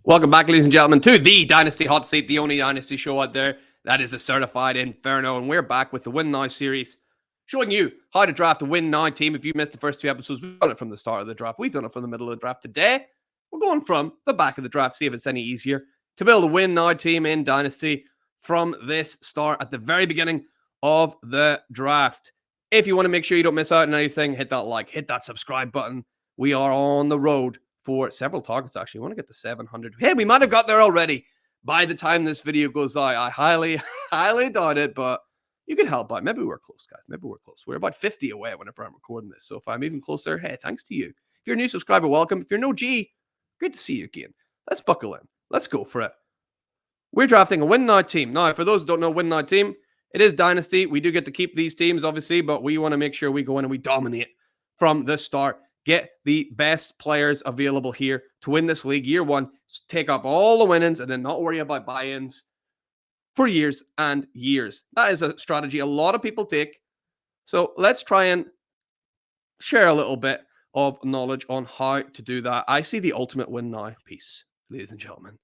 Welcome back, ladies and gentlemen, to the Dynasty Hot Seat, the only Dynasty show out there that is a certified inferno. And we're back with the Win Now series, showing you how to draft a Win Now team. If you missed the first two episodes, we've done it from the start of the draft. We've done it from the middle of the draft. Today, we're going from the back of the draft, see if it's any easier to build a Win Now team in Dynasty from this start at the very beginning of the draft. If you want to make sure you don't miss out on anything, hit that like, hit that subscribe button. We are on the road for several targets, actually. We want to get to 700. Hey, we might have got there already by the time this video goes out. I highly doubt it, but you can help out. Maybe we're close, guys. Maybe we're close. We're about 50 away whenever I'm recording this. So if I'm even closer, hey, thanks to you. If you're a new subscriber, welcome. If you're no G, great to see you again. Let's buckle in. Let's go for it. We're drafting a Win Now team. Now, for those who don't know, Win Now team, it is Dynasty. We do get to keep these teams, obviously, but we want to make sure we go in and we dominate from the start. Get the best players available here to win this league. Year one, take up all the winnings and then not worry about buy-ins for years and years. That is a strategy a lot of people take. So let's try and share a little bit of knowledge on how to do that. I see the ultimate Win Now piece, ladies and gentlemen.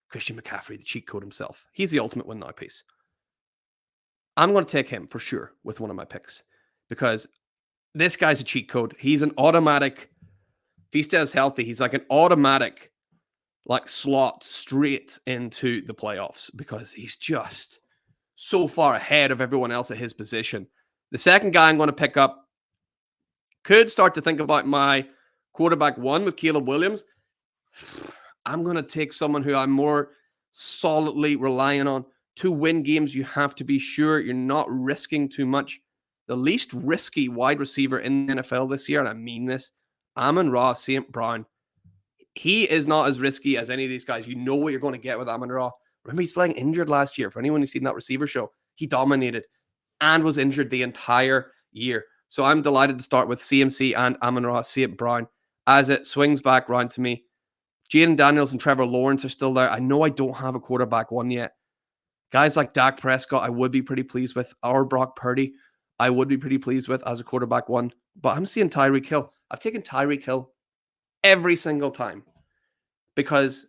Christian McCaffrey, the cheat code himself. He's the ultimate Win Now piece. I'm going to take him for sure with one of my picks because this guy's a cheat code. He's an automatic. If he stays healthy, he's like an automatic slot straight into the playoffs because he's just so far ahead of everyone else at his position. The second guy I'm going to pick up could start to think about my quarterback one with Caleb Williams. I'm going to take someone who I'm more solidly relying on to win games. You have to be sure you're not risking too much. The least risky wide receiver in the NFL this year, and I mean this, Amon-Ra St. Brown. He is not as risky as any of these guys. You know what you're going to get with Amon-Ra. Remember, he's playing injured last year. For anyone who's seen that receiver show, he dominated and was injured the entire year. So I'm delighted to start with CMC and Amon-Ra St. Brown as it swings back round to me. Jaden Daniels and Trevor Lawrence are still there. I know I don't have a quarterback one yet. Guys like Dak Prescott, I would be pretty pleased with. Or Brock Purdy, I would be pretty pleased with as a quarterback one. But I'm seeing Tyreek Hill. I've taken Tyreek Hill every single time because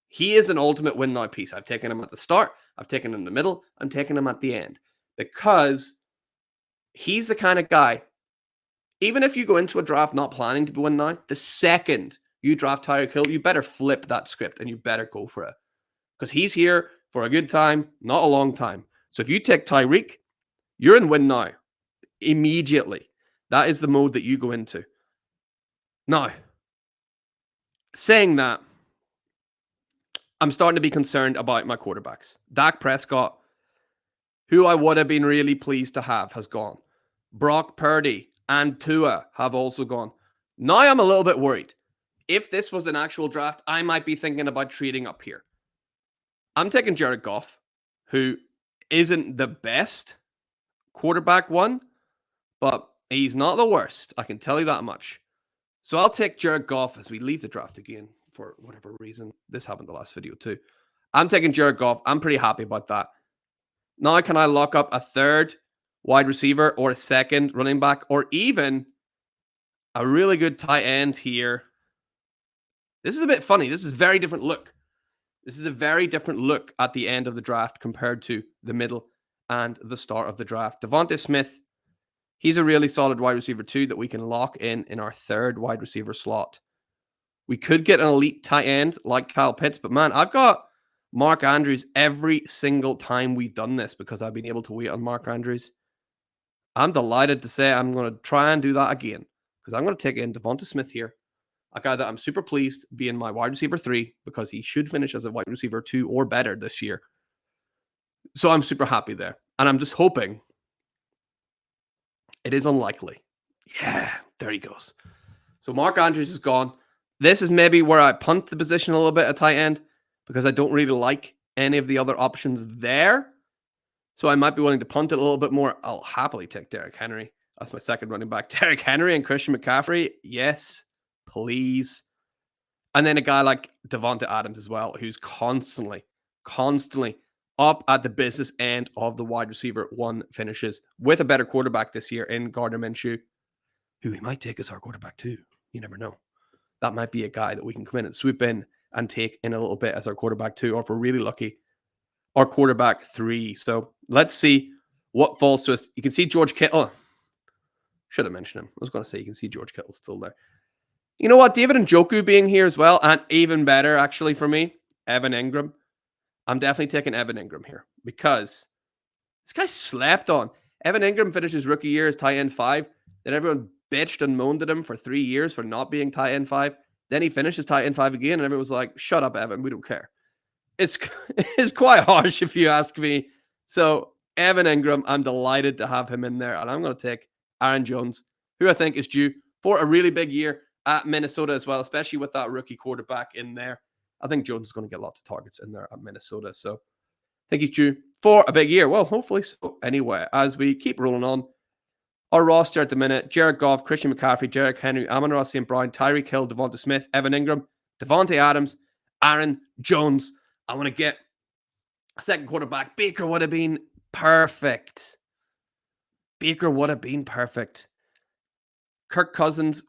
he is an ultimate Win Now piece. I've taken him at the start. I've taken him in the middle. I'm taking him at the end because he's the kind of guy, even if you go into a draft not planning to Win Now, the second you draft Tyreek Hill, you better flip that script and you better go for it because he's here for a good time, not a long time. So if you take Tyreek, you're in Win Now immediately. That is the mode that you go into. Now, saying that, I'm starting to be concerned about my quarterbacks. Dak Prescott, who I would have been really pleased to have, has gone. Brock Purdy and Tua have also gone. Now I'm a little bit worried. If this was an actual draft, I might be thinking about trading up here. I'm taking Jared Goff, who isn't the best quarterback one, but he's not the worst. I can tell you that much. So I'll take Jared Goff as we leave the draft again for whatever reason. This happened the last video too. I'm taking Jared Goff. I'm pretty happy about that. Now can I lock up a third wide receiver or a second running back or even a really good tight end here? This is a bit funny. This is a very different look. This is a very different look at the end of the draft compared to the middle and the start of the draft. Devonta Smith, he's a really solid wide receiver too that we can lock in our third wide receiver slot. We could get an elite tight end like Kyle Pitts, but man, I've got Mark Andrews every single time we've done this because I've been able to wait on Mark Andrews. I'm delighted to say I'm going to try and do that again because I'm going to take in Devonta Smith here, a guy that I'm super pleased being my wide receiver 3 because he should finish as a wide receiver 2 or better this year. So I'm super happy there. And I'm just hoping it is unlikely. Yeah, there he goes. So Mark Andrews is gone. This is maybe where I punt the position a little bit at tight end because I don't really like any of the other options there. So I might be willing to punt it a little bit more. I'll happily take Derrick Henry. That's my second running back. Derrick Henry and Christian McCaffrey. Yes, please. And then a guy like Devonta Adams as well, who's constantly up at the business end of the wide receiver 1 finishes with a better quarterback this year in Gardner Minshew, who we might take as our quarterback too. You never know. That might be a guy that we can come in and swoop in and take in a little bit as our quarterback 2, or if we're really lucky, our quarterback 3. So let's see what falls to us. You can see George Kittle. Should have mentioned him. I was going to say you can see George Kittle still there. You know what? David Njoku being here as well, and even better actually for me, Evan Ingram. I'm definitely taking Evan Ingram here because this guy slept on. Evan Ingram finished his rookie year as tight end 5. Then everyone bitched and moaned at him for 3 years for not being tight end 5. Then he finished as tight end 5 again, and everyone was like, shut up, Evan. We don't care. It's quite harsh if you ask me. So Evan Ingram, I'm delighted to have him in there. And I'm going to take Aaron Jones, who I think is due for a really big year at Minnesota as well, especially with that rookie quarterback in there. I think Jones is going to get lots of targets in there at Minnesota. So I think he's due for a big year. Well, hopefully so. Anyway, as we keep rolling on, our roster at the minute: Jared Goff, Christian McCaffrey, Derrick Henry, Amon-Ra St. Brown, Tyreek Hill, Devonta Smith, Evan Ingram, Devontae Adams, Aaron Jones. I want to get a second quarterback. Baker would have been perfect. Kirk Cousins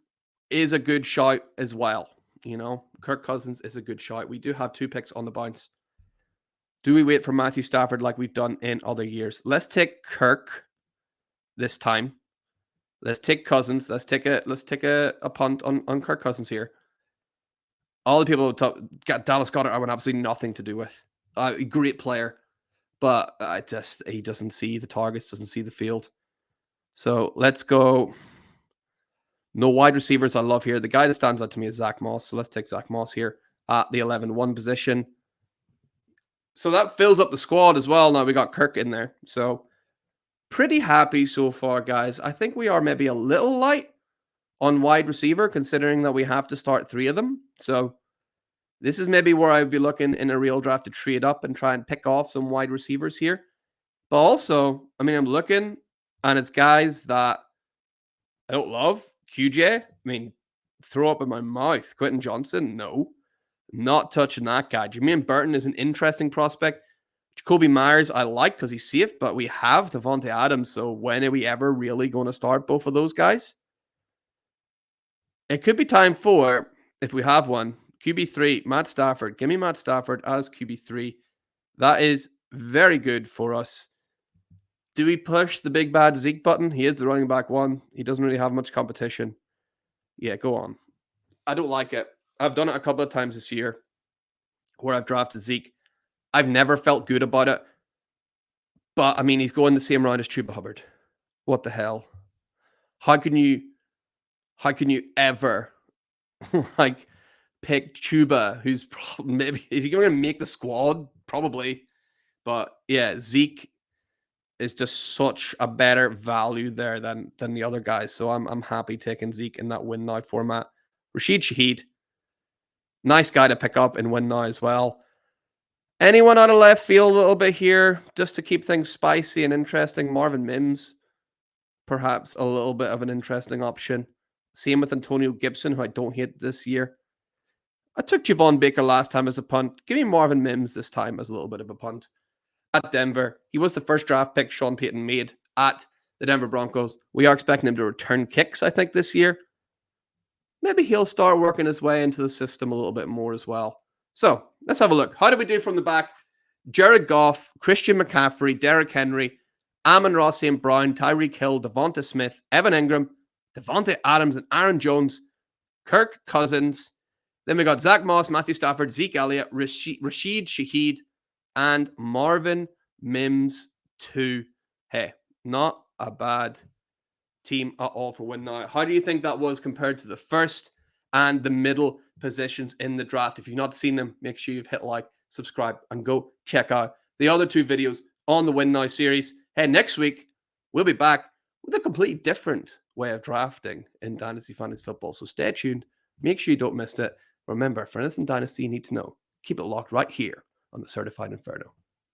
is a good shout as well. You know, Kirk Cousins is a good shout. We do have 2 picks on the bounce. Do we wait for Matthew Stafford like we've done in other years? Let's take Kirk this time. Let's take Cousins. Let's take a punt on Kirk Cousins here. All the people got Dallas Goedert I want absolutely nothing to do with. Great player, but he doesn't see the targets, doesn't see the field. So let's go. No wide receivers I love here. The guy that stands out to me is Zach Moss. So let's take Zach Moss here at the 11-1 position. So that fills up the squad as well. Now we got Kirk in there. So pretty happy so far, guys. I think we are maybe a little light on wide receiver, considering that we have to start 3 of them. So this is maybe where I would be looking in a real draft to trade up and try and pick off some wide receivers here. But also, I mean, I'm looking, and it's guys that I don't love. QJ, I mean, throw up in my mouth. Quentin Johnson, no. Not touching that guy. Jermaine Burton is an interesting prospect. Jacoby Myers, I like because he's safe, but we have Devontae Adams, so when are we ever really going to start both of those guys? It could be time for, if we have one, QB3, Matt Stafford. Give me Matt Stafford as QB3. That is very good for us. Do we push the big bad Zeke button? He is the running back 1. He doesn't really have much competition. Yeah, go on. I don't like it. I've done it a couple of times this year where I've drafted Zeke. I've never felt good about it. But, I mean, he's going the same round as Chuba Hubbard. What the hell? How can you ever like pick Chuba, who's maybe, is he going to make the squad? Probably. But yeah, Zeke is just such a better value there than the other guys. So I'm happy taking Zeke in that win now format. Rashid Shaheed, nice guy to pick up and win now as well. Anyone out of left field a little bit here, just to keep things spicy and interesting? Marvin Mims, perhaps a little bit of an interesting option. Same with Antonio Gibson, who I don't hate this year. I took Javon Baker last time as a punt. Give me Marvin Mims this time as a little bit of a punt. At Denver, he was the first draft pick Sean Payton made at the Denver Broncos. We are expecting him to return kicks, I think, this year. Maybe he'll start working his way into the system a little bit more as well. So let's have a look. How do we do from the back? Jared Goff, Christian McCaffrey, Derrick Henry, Amon-Ra St. Brown, Tyreek Hill, Devonta Smith, Evan Ingram, Devontae Adams, and Aaron Jones, Kirk Cousins. Then we got Zach Moss, Matthew Stafford, Zeke Elliott, Rashid Shaheed, and Marvin Mims 2. Hey, not a bad team at all for win now. How do you think that was compared to the first and the middle positions in the draft? If you've not seen them, make sure you've hit like, subscribe, and go check out the other 2 videos on the Win Now series. Hey, next week, we'll be back with a completely different way of drafting in Dynasty Fantasy Football. So stay tuned. Make sure you don't miss it. Remember, for anything Dynasty you need to know, keep it locked right here on the Certified Inferno.